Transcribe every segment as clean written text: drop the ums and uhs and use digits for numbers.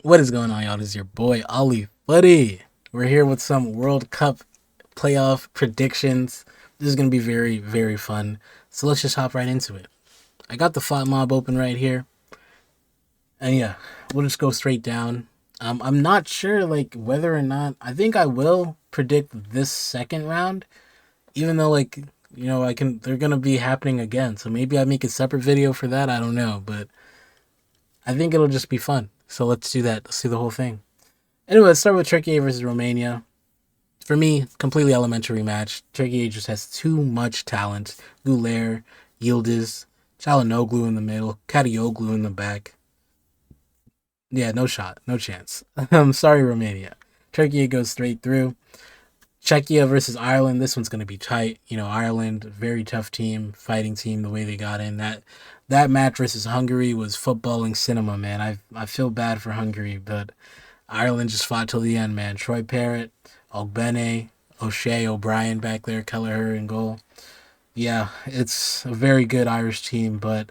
What is going on, y'all? This is your boy Ollie Buddy. We're here with some World Cup playoff predictions. This is gonna be very, very fun. So let's just hop right into it. I got the Fight Mob open right here, and yeah, we'll just go straight down. I'm not sure whether or not I think I will predict this second round, even though I can. They're gonna be happening again, so maybe I make a separate video for that. I don't know, but I think it'll just be fun. So let's do that. Let's do the whole thing. Anyway, let's start with Turkey versus Romania. For me, completely elementary match. Turkey just has too much talent. Guler, Yildiz, Çalhanoğlu in the middle, Kadioglu in the back. Yeah, no shot, no chance. I'm sorry, Romania. Turkey goes straight through. Czechia versus Ireland. This one's going to be tight. Ireland, very tough team, fighting team. The way they got in that match versus Hungary was footballing cinema, man. I feel bad for Hungary, but Ireland just fought till the end, man. Troy Parrott, Ogbene, O'Shea, O'Brien back there, Kelleher in goal. Yeah, it's a very good Irish team, but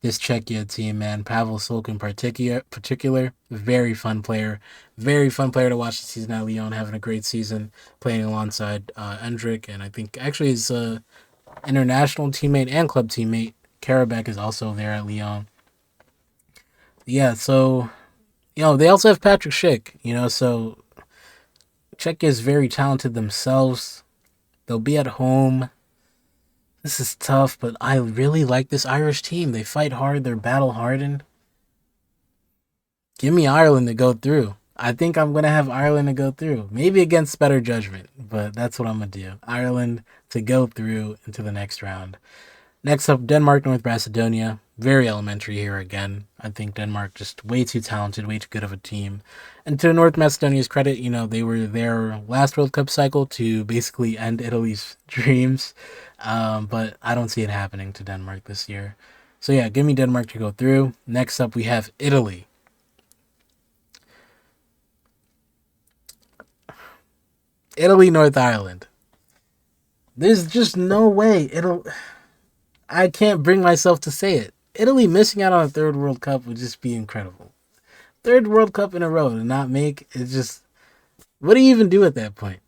this Czechia team, man, Pavel Sulk in particular, very fun player to watch this season at Lyon, having a great season, playing alongside Endrick, and I think actually his international teammate and club teammate Karabakh is also there at Lyon. Yeah, so they also have Patrick Schick, so Czechia is very talented themselves. They'll be at home. This is tough, but I really like this Irish team. They fight hard, they're battle hardened. Give me Ireland to go through. I think I'm going to have Ireland to go through. Maybe against better judgment, but that's what I'm going to do. Ireland to go through into the next round. Next up, Denmark, North Macedonia. Very elementary here again. I think Denmark just way too talented, way too good of a team. And to North Macedonia's credit, they were their last World Cup cycle to basically end Italy's dreams. But I don't see it happening to Denmark this year. So yeah, give me Denmark to go through. Next up, we have Italy. Italy, North Ireland. There's just no way it'll. I can't bring myself to say it. Italy missing out on a third World Cup would just be incredible. Third World Cup in a row to not make it's just. What do you even do at that point?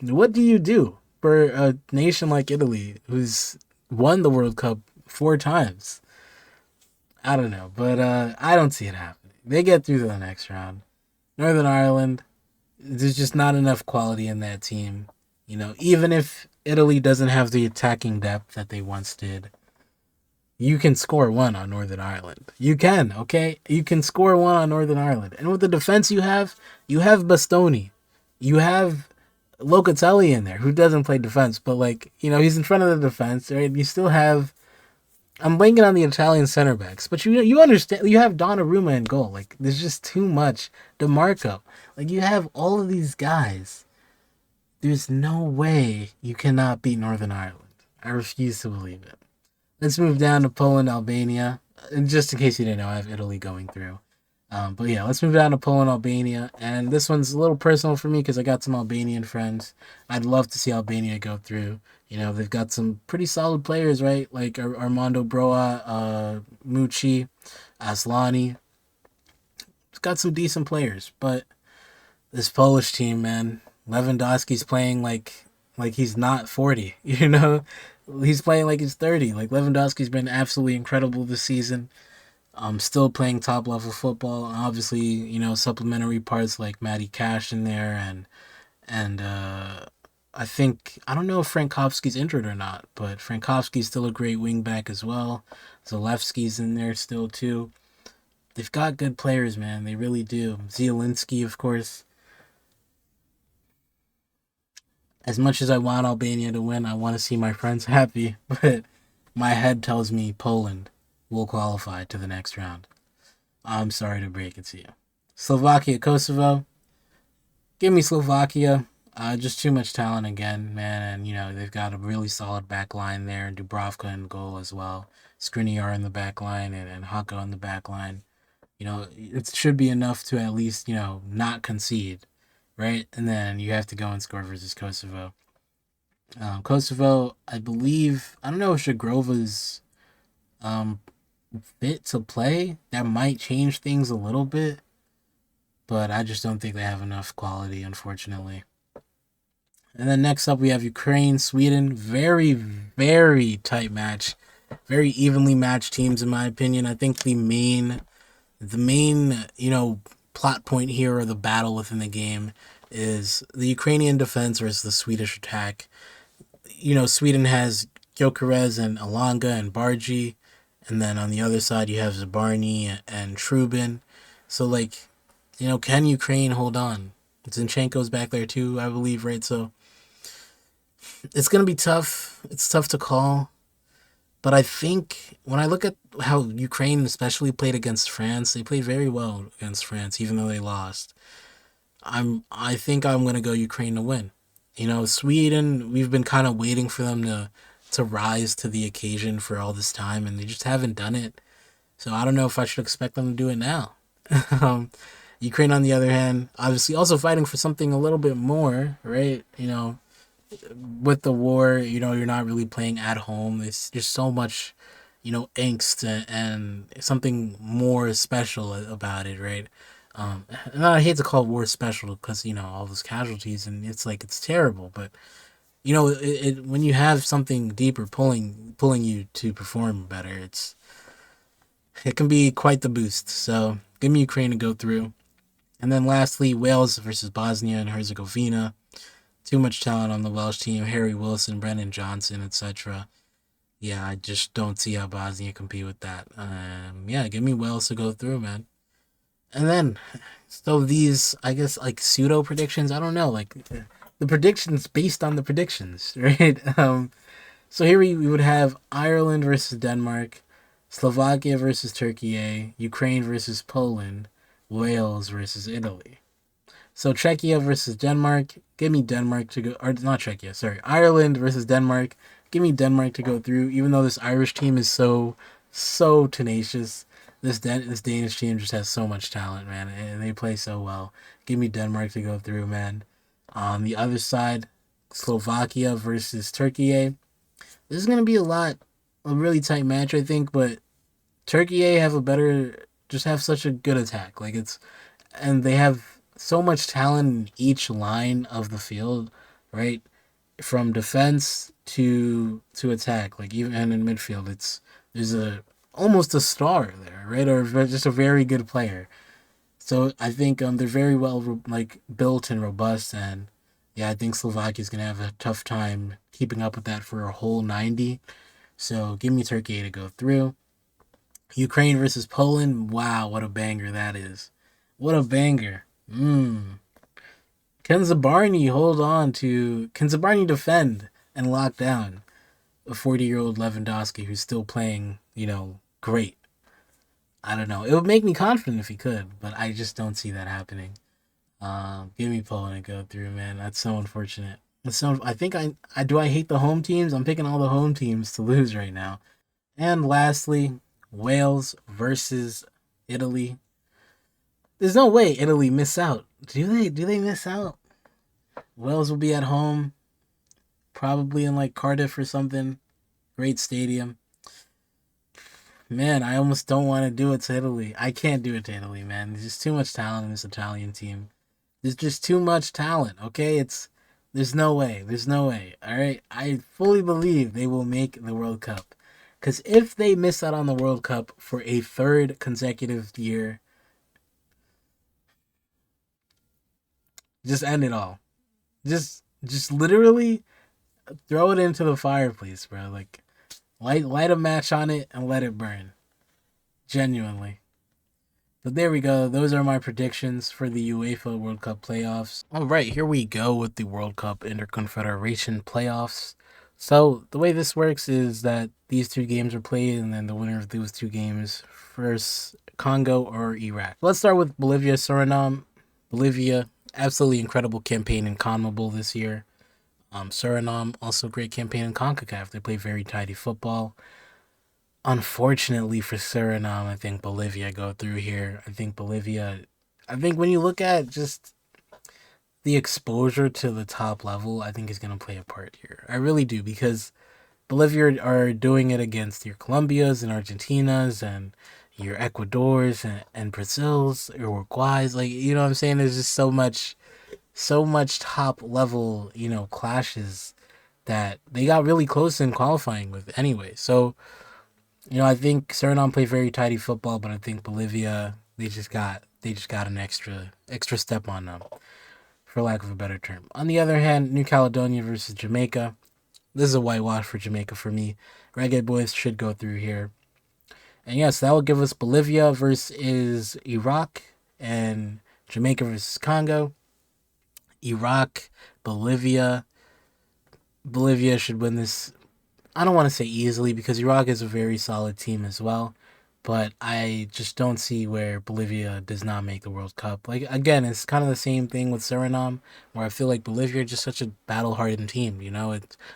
What do you do for a nation like Italy who's won the World Cup four times? I don't know, but I don't see it happening. They get through to the next round. Northern Ireland, there's just not enough quality in that team. Even if Italy doesn't have the attacking depth that they once did, you can score one on Northern Ireland. You can, okay? You can score one on Northern Ireland. And with the defense you have Bastoni. You have Locatelli in there, who doesn't play defense, but he's in front of the defense, right? You still have I'm blanking on the Italian center backs, but you understand you have Donnarumma in goal. There's just too much. DeMarco. You have all of these guys. There's no way you cannot beat Northern Ireland. I refuse to believe it. Let's move down to Poland, Albania. And just in case you didn't know, I have Italy going through. But yeah, let's move down to Poland, Albania. And this one's a little personal for me because I got some Albanian friends. I'd love to see Albania go through. They've got some pretty solid players, right? Like Armando Broa, Mucci, Aslani. It's got some decent players. But this Polish team, man, Lewandowski's playing like he's not 40, He's playing like he's 30. Lewandowski's been absolutely incredible this season. Still playing top level football. Obviously, supplementary parts like Matty Cash in there, and I don't know if Frankowski's injured or not, but Frankowski's still a great wing back as well. Zalewski's in there still too. They've got good players, man. They really do. Zielinski, of course. As much as I want Albania to win, I want to see my friends happy, but my head tells me Poland will qualify to the next round. I'm sorry to break it to you. Slovakia, Kosovo. Give me Slovakia. Just too much talent again, man. And, they've got a really solid back line there. Dubravka in goal as well. Skriniar in the back line and Hako in the back line. It should be enough to at least, not concede, right? And then you have to go and score versus Kosovo. Kosovo, I believe, I don't know if Shagrova's um, fit to play, that might change things a little bit, but I just don't think they have enough quality, unfortunately. And then next up, we have Ukraine, Sweden. Very, very tight match. Very evenly matched teams, in my opinion. I think the main, plot point here, or the battle within the game, is the Ukrainian defense versus the Swedish attack. Sweden has Gyökeres and Alanga and Bargi, and then on the other side you have Zabarny and Trubin. So can Ukraine hold on? Zinchenko's back there too, I believe, right? So it's gonna be tough. It's tough to call, but I think when I look at how Ukraine especially played against France, they played very well against France, even though they lost. I think I'm gonna go Ukraine to win. Sweden, we've been kind of waiting for them to rise to the occasion for all this time, and they just haven't done it. So I don't know if I should expect them to do it now. um, Ukraine, on the other hand, obviously also fighting for something a little bit more, right? With the war, you're not really playing at home. There's so much, angst and something more special about it, right? And I hate to call war special because all those casualties, and it's terrible. But when you have something deeper pulling you to perform better, it can be quite the boost. So give me Ukraine to go through, and then lastly Wales versus Bosnia and Herzegovina. Too much talent on the Welsh team. Harry Wilson, Brennan Johnson, etc. Yeah, I just don't see how Bosnia compete with that. Yeah, give me Wales to go through, man. And then, so these, I guess, like pseudo predictions. I don't know, like the predictions based on the predictions, right? So here we would have Ireland versus Denmark, Slovakia versus Turkey, Ukraine versus Poland, Wales versus Italy. So Czechia versus Denmark. Give me Denmark to go, or not Czechia. Sorry, Ireland versus Denmark. Give me Denmark to go through. Even though this Irish team is so tenacious, this Danish team just has so much talent, man, and they play so well. Give me Denmark to go through, man. On the other side, Slovakia versus Turkey. This is gonna be a really tight match, I think. But Turkey just have such a good attack. And they have so much talent in each line of the field, right? From defense to attack, like even in midfield, there's a almost a star there, right? Or just a very good player. So I think they're very well built and robust, and yeah, I think Slovakia is gonna have a tough time keeping up with that for a whole 90. So give me Turkey to go through. Ukraine versus Poland. Wow, what a banger that is! What a banger. Can Zabarny hold on to? Can Zabarny defend and lock down a 40-year-old Lewandowski who's still playing? Great. I don't know. It would make me confident if he could, but I just don't see that happening. Give me Poland to go through, man. That's so unfortunate. I think I do. I hate the home teams. I'm picking all the home teams to lose right now. And lastly, Wales versus Italy. There's no way Italy miss out. Do they? Do they miss out? Wales will be at home, probably in Cardiff or something. Great stadium. Man, I almost don't want to do it to Italy. I can't do it to Italy, man. There's just too much talent in this Italian team. There's just too much talent, okay? There's no way. There's no way. All right? I fully believe they will make the World Cup. Cuz if they miss out on the World Cup for a third consecutive year, just end it all. Just literally throw it into the fireplace, bro. Light a match on it and let it burn. Genuinely. But there we go. Those are my predictions for the UEFA World Cup playoffs. All right, here we go with the World Cup Inter-confederation Playoffs. So the way this works is that these two games are played, and then the winner of those two games first Congo or Iraq. Let's start with Bolivia Suriname. Bolivia, absolutely incredible campaign in CONMEBOL this year. Suriname, also great campaign in CONCACAF. They play very tidy football. Unfortunately for Suriname, I think Bolivia go through here. I think when you look at just the exposure to the top level, I think is going to play a part here. I really do, because Bolivia are doing it against your Colombias and Argentinas and your Ecuadors and Brazils, Uruguays. Like, you know what I'm saying? There's just so much top level, clashes that they got really close in qualifying with anyway. So, I think Suriname played very tidy football, but I think Bolivia they just got an extra step on them, for lack of a better term. On the other hand, New Caledonia versus Jamaica. This is a whitewash for Jamaica for me. Reggae Boys should go through here. And yes, that will give us Bolivia versus Iraq and Jamaica versus Congo. Iraq, Bolivia. Bolivia should win this. I don't want to say easily because Iraq is a very solid team as well. But I just don't see where Bolivia does not make the World Cup. Like, again, it's kind of the same thing with Suriname, where I feel like Bolivia are just such a battle-hardened team.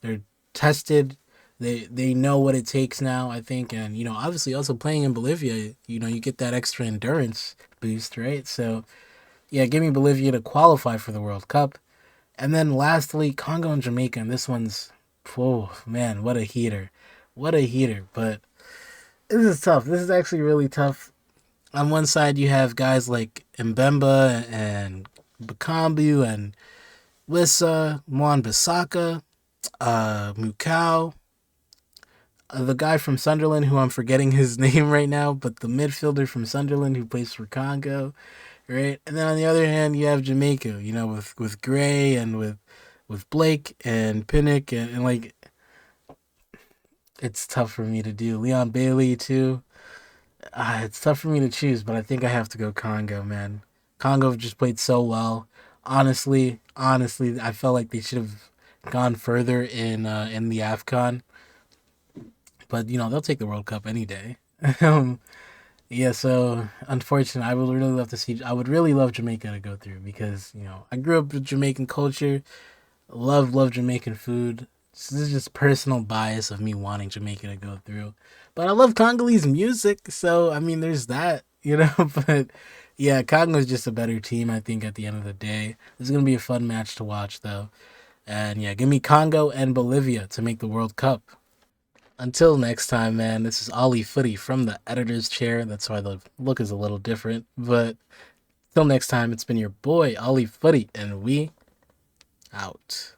They're tested. They know what it takes now, I think, and obviously also playing in Bolivia, you get that extra endurance boost, right? So yeah, give me Bolivia to qualify for the World Cup, and then lastly, Congo and Jamaica. And this one's, oh man, what a heater, what a heater! But this is tough. This is actually really tough. On one side, you have guys like Mbemba and Bakambu and Wissa, Mwan Bissaka, Mukau, the guy from Sunderland, who I'm forgetting his name right now, but the midfielder from Sunderland who plays for Congo, right? And then on the other hand, you have Jamaica, with Gray and with Blake and Pinnock, and like, it's tough for me to do. Leon Bailey too. It's tough for me to choose, but I think I have to go Congo, man. Congo have just played so well. Honestly, I felt like they should have gone further in the Afcon, but they'll take the World Cup any day. um, yeah, so unfortunately, I would really love Jamaica to go through because I grew up with Jamaican culture. Love Jamaican food. This is just personal bias of me wanting Jamaica to go through. But I love Congolese music, so I mean there's that. But yeah, Congo's just a better team, I think, at the end of the day. This is gonna be a fun match to watch though. And yeah, give me Congo and Bolivia to make the World Cup. Until next time, man, this is Ollie Footy from the editor's chair. That's why the look is a little different. But till next time, it's been your boy, Ollie Footy, and we out.